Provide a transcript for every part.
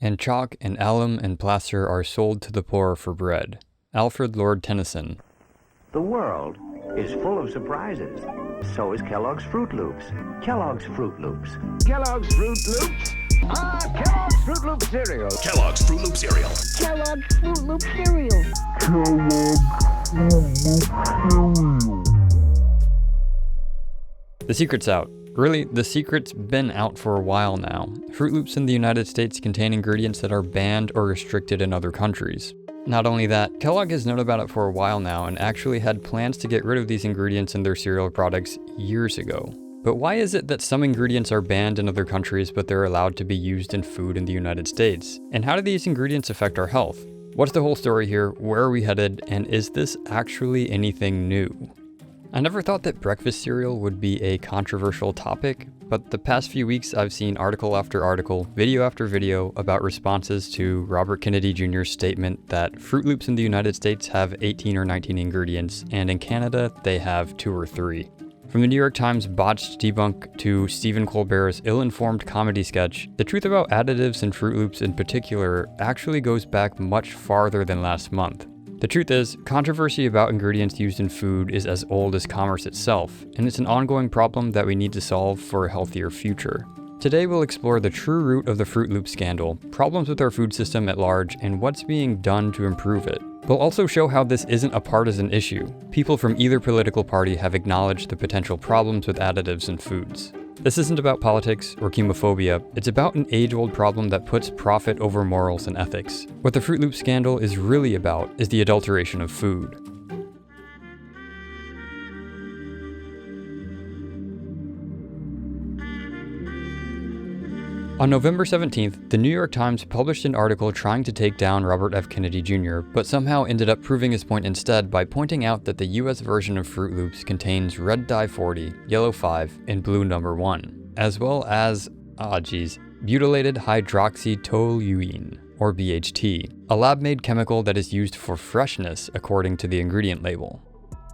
And chalk and alum and plaster are sold to the poor for bread. Alfred Lord Tennyson. The world is full of surprises. So is Kellogg's Froot Loops. Kellogg's Froot Loops. Kellogg's Froot Loops. Kellogg's Froot Loop cereal. Kellogg's Froot Loop cereal. Kellogg's Froot Loop cereal. The secret's out. Really, the secret's been out for a while now. Froot Loops in the United States contain ingredients that are banned or restricted in other countries. Not only that, Kellogg has known about it for a while now and actually had plans to get rid of these ingredients in their cereal products years ago. But why is it that some ingredients are banned in other countries but they're allowed to be used in food in the United States? And how do these ingredients affect our health? What's the whole story here? Where are we headed? And is this actually anything new? I never thought that breakfast cereal would be a controversial topic, but the past few weeks I've seen article after article, video after video about responses to Robert Kennedy Jr.'s statement that Froot Loops in the United States have 18 or 19 ingredients, and in Canada they have 2 or 3. From the New York Times botched debunk to Stephen Colbert's ill-informed comedy sketch, the truth about additives and Froot Loops in particular actually goes back much farther than last month. The truth is, controversy about ingredients used in food is as old as commerce itself, and it's an ongoing problem that we need to solve for a healthier future. Today we'll explore the true root of the Froot Loop scandal, problems with our food system at large, and what's being done to improve it. We'll also show how this isn't a partisan issue. People from either political party have acknowledged the potential problems with additives in foods. This isn't about politics or chemophobia, it's about an age-old problem that puts profit over morals and ethics. What the Froot Loop scandal is really about is the adulteration of food. On November 17th, the New York Times published an article trying to take down Robert F. Kennedy Jr., but somehow ended up proving his point instead by pointing out that the US version of Froot Loops contains red dye 40, yellow 5, and blue number 1, as well as, butylated hydroxytoluene, or BHT, a lab-made chemical that is used for freshness according to the ingredient label.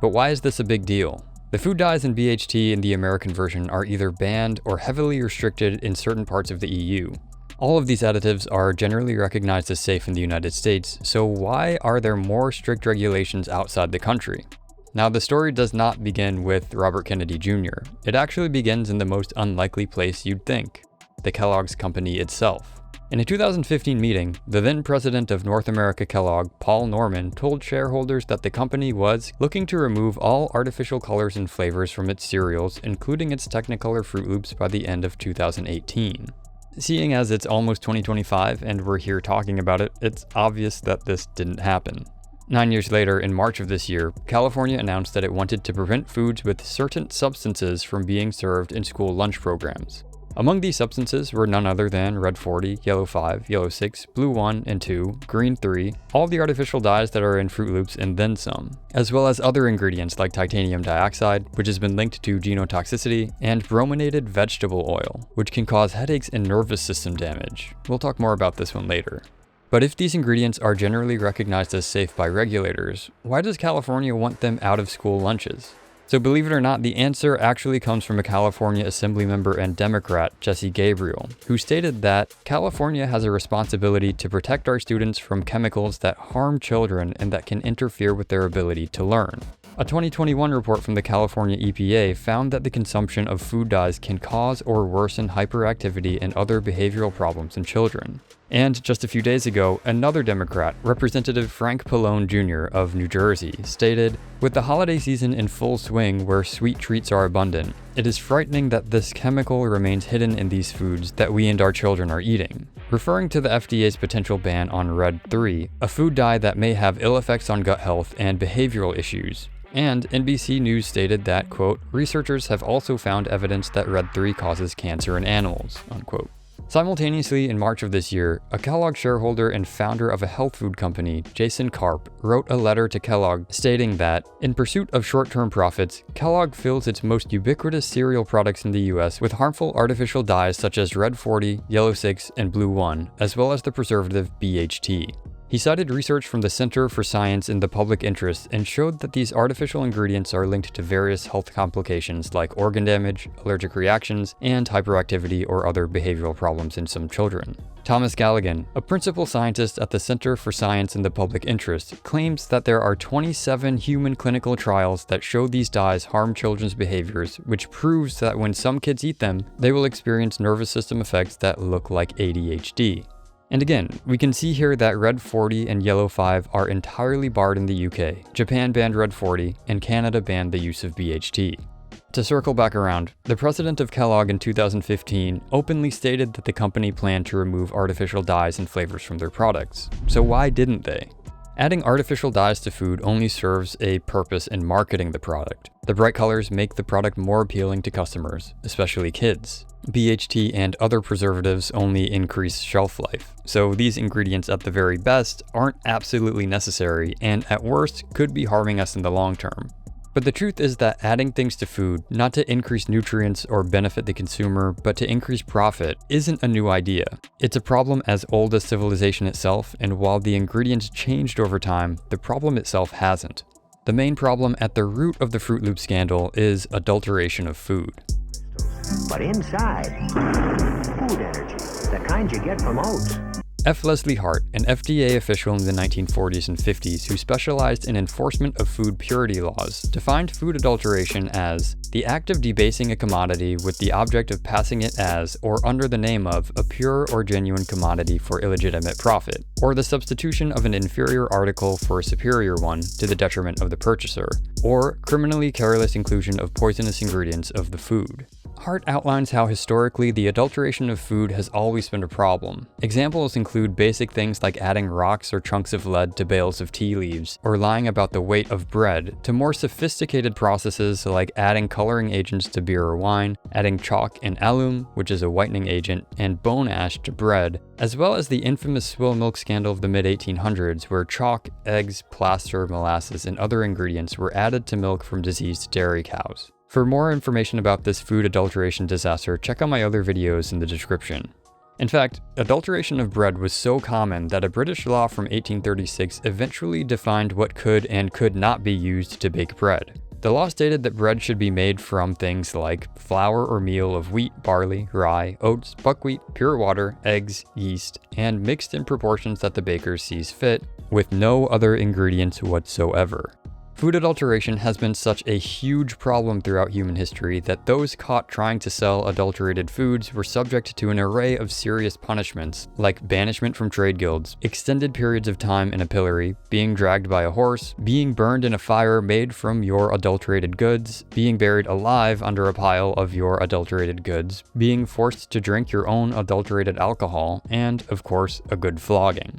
But why is this a big deal? The food dyes in BHT in the American version are either banned or heavily restricted in certain parts of the EU. All of these additives are generally recognized as safe in the United States, so why are there more strict regulations outside the country? Now, the story does not begin with Robert Kennedy Jr. It actually begins in the most unlikely place you'd think, the Kellogg's company itself. In a 2015 meeting, the then president of North America Kellogg, Paul Norman, told shareholders that the company was looking to remove all artificial colors and flavors from its cereals, including its Technicolor Froot Loops, by the end of 2018. Seeing as it's almost 2025 and we're here talking about it, it's obvious that this didn't happen. 9 years later, in March of this year, California announced that it wanted to prevent foods with certain substances from being served in school lunch programs. Among these substances were none other than red 40, yellow 5, yellow 6, blue 1 and 2, green 3, all the artificial dyes that are in Froot Loops and then some, as well as other ingredients like titanium dioxide, which has been linked to genotoxicity, and brominated vegetable oil, which can cause headaches and nervous system damage. We'll talk more about this one later. But if these ingredients are generally recognized as safe by regulators, why does California want them out of school lunches? So believe it or not, the answer actually comes from a California Assembly member and Democrat, Jesse Gabriel, who stated that California has a responsibility to protect our students from chemicals that harm children and that can interfere with their ability to learn. A 2021 report from the California EPA found that the consumption of food dyes can cause or worsen hyperactivity and other behavioral problems in children. And just a few days ago, another Democrat, Representative Frank Pallone Jr. of New Jersey, stated, "With the holiday season in full swing where sweet treats are abundant, it is frightening that this chemical remains hidden in these foods that we and our children are eating," referring to the FDA's potential ban on Red 3, a food dye that may have ill effects on gut health and behavioral issues. And NBC News stated that, quote, "Researchers have also found evidence that Red 3 causes cancer in animals," unquote. Simultaneously, in March of this year, a Kellogg shareholder and founder of a health food company, Jason Karp, wrote a letter to Kellogg stating that, in pursuit of short-term profits, Kellogg fills its most ubiquitous cereal products in the US with harmful artificial dyes such as Red 40, Yellow 6, and Blue 1, as well as the preservative BHT. He cited research from the Center for Science in the Public Interest and showed that these artificial ingredients are linked to various health complications like organ damage, allergic reactions, and hyperactivity or other behavioral problems in some children. Thomas Galligan, a principal scientist at the Center for Science in the Public Interest, claims that there are 27 human clinical trials that show these dyes harm children's behaviors, which proves that when some kids eat them, they will experience nervous system effects that look like ADHD. And again, we can see here that Red 40 and Yellow 5 are entirely barred in the UK, Japan banned Red 40, and Canada banned the use of BHT. To circle back around, the president of Kellogg in 2015 openly stated that the company planned to remove artificial dyes and flavors from their products. So why didn't they? Adding artificial dyes to food only serves a purpose in marketing the product. The bright colors make the product more appealing to customers, especially kids. BHT and other preservatives only increase shelf life, so these ingredients at the very best aren't absolutely necessary and at worst could be harming us in the long term. But the truth is that adding things to food, not to increase nutrients or benefit the consumer, but to increase profit, isn't a new idea. It's a problem as old as civilization itself, and while the ingredients changed over time, the problem itself hasn't. The main problem at the root of the Froot Loop scandal is adulteration of food. But inside, food energy, the kind you get from oats. F. Leslie Hart, an FDA official in the 1940s and 50s who specialized in enforcement of food purity laws, defined food adulteration as the act of debasing a commodity with the object of passing it as, or under the name of, a pure or genuine commodity for illegitimate profit, or the substitution of an inferior article for a superior one to the detriment of the purchaser, or criminally careless inclusion of poisonous ingredients of the food. Hart outlines how historically the adulteration of food has always been a problem. Examples include basic things like adding rocks or chunks of lead to bales of tea leaves, or lying about the weight of bread, to more sophisticated processes like adding coloring agents to beer or wine, adding chalk and alum, which is a whitening agent, and bone ash to bread, as well as the infamous Swill Milk scandal of the mid-1800s, where chalk, eggs, plaster, molasses, and other ingredients were added to milk from diseased dairy cows. For more information about this food adulteration disaster, check out my other videos in the description. In fact, adulteration of bread was so common that a British law from 1836 eventually defined what could and could not be used to bake bread. The law stated that bread should be made from things like flour or meal of wheat, barley, rye, oats, buckwheat, pure water, eggs, yeast, and mixed in proportions that the baker sees fit, with no other ingredients whatsoever. Food adulteration has been such a huge problem throughout human history that those caught trying to sell adulterated foods were subject to an array of serious punishments, like banishment from trade guilds, extended periods of time in a pillory, being dragged by a horse, being burned in a fire made from your adulterated goods, being buried alive under a pile of your adulterated goods, being forced to drink your own adulterated alcohol, and, of course, a good flogging.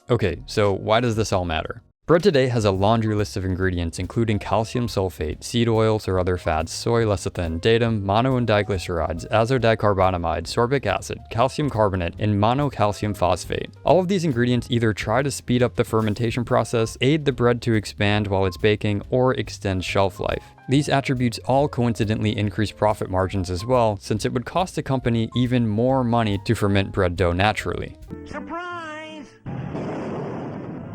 Okay, so why does this all matter? Bread today has a laundry list of ingredients including calcium sulfate, seed oils or other fats, soy lecithin, datum, mono and diglycerides, azodicarbonamide, sorbic acid, calcium carbonate, and monocalcium phosphate. All of these ingredients either try to speed up the fermentation process, aid the bread to expand while it's baking, or extend shelf life. These attributes all coincidentally increase profit margins as well, since it would cost a company even more money to ferment bread dough naturally. Surprise!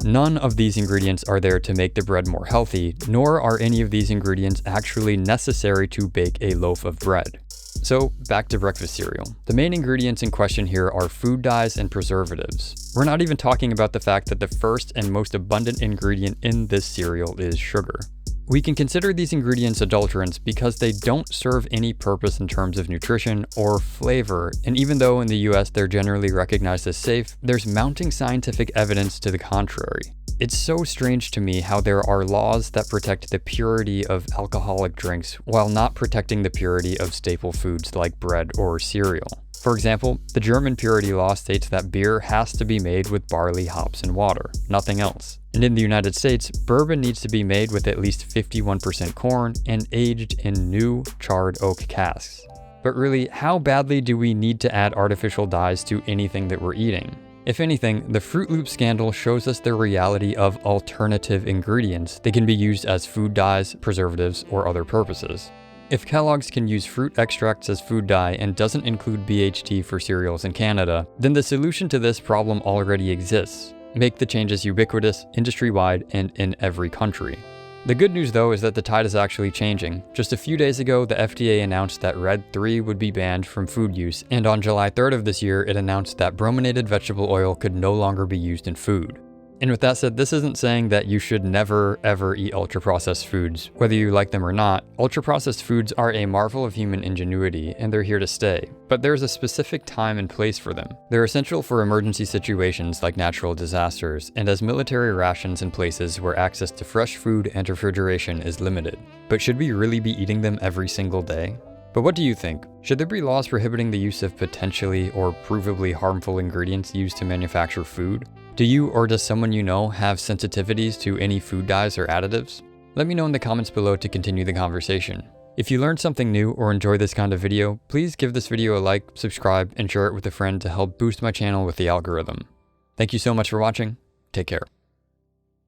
None of these ingredients are there to make the bread more healthy, nor are any of these ingredients actually necessary to bake a loaf of bread. So back to breakfast cereal. The main ingredients in question here are food dyes and preservatives. We're not even talking about the fact that the first and most abundant ingredient in this cereal is sugar. We can consider these ingredients adulterants because they don't serve any purpose in terms of nutrition or flavor, and even though in the US they're generally recognized as safe, there's mounting scientific evidence to the contrary. It's so strange to me how there are laws that protect the purity of alcoholic drinks while not protecting the purity of staple foods like bread or cereal. For example, the German purity law states that beer has to be made with barley, hops, and water, nothing else. And in the United States, bourbon needs to be made with at least 51% corn and aged in new charred oak casks. But really, how badly do we need to add artificial dyes to anything that we're eating? If anything, the Froot Loop scandal shows us the reality of alternative ingredients that can be used as food dyes, preservatives, or other purposes. If Kellogg's can use fruit extracts as food dye and doesn't include BHT for cereals in Canada, then the solution to this problem already exists. Make the changes ubiquitous, industry-wide, and in every country. The good news though is that the tide is actually changing. Just a few days ago, the FDA announced that Red 3 would be banned from food use, and on July 3rd of this year, it announced that brominated vegetable oil could no longer be used in food. And with that said, this isn't saying that you should never ever eat ultra-processed foods. Whether you like them or not, ultra-processed foods are a marvel of human ingenuity, and they're here to stay. But there's a specific time and place for them. They're essential for emergency situations like natural disasters, and as military rations in places where access to fresh food and refrigeration is limited. But should we really be eating them every single day? But what do you think? Should there be laws prohibiting the use of potentially or provably harmful ingredients used to manufacture food? Do you or does someone you know have sensitivities to any food dyes or additives? Let me know in the comments below to continue the conversation. If you learned something new or enjoy this kind of video, please give this video a like, subscribe, and share it with a friend to help boost my channel with the algorithm. Thank you so much for watching. Take care.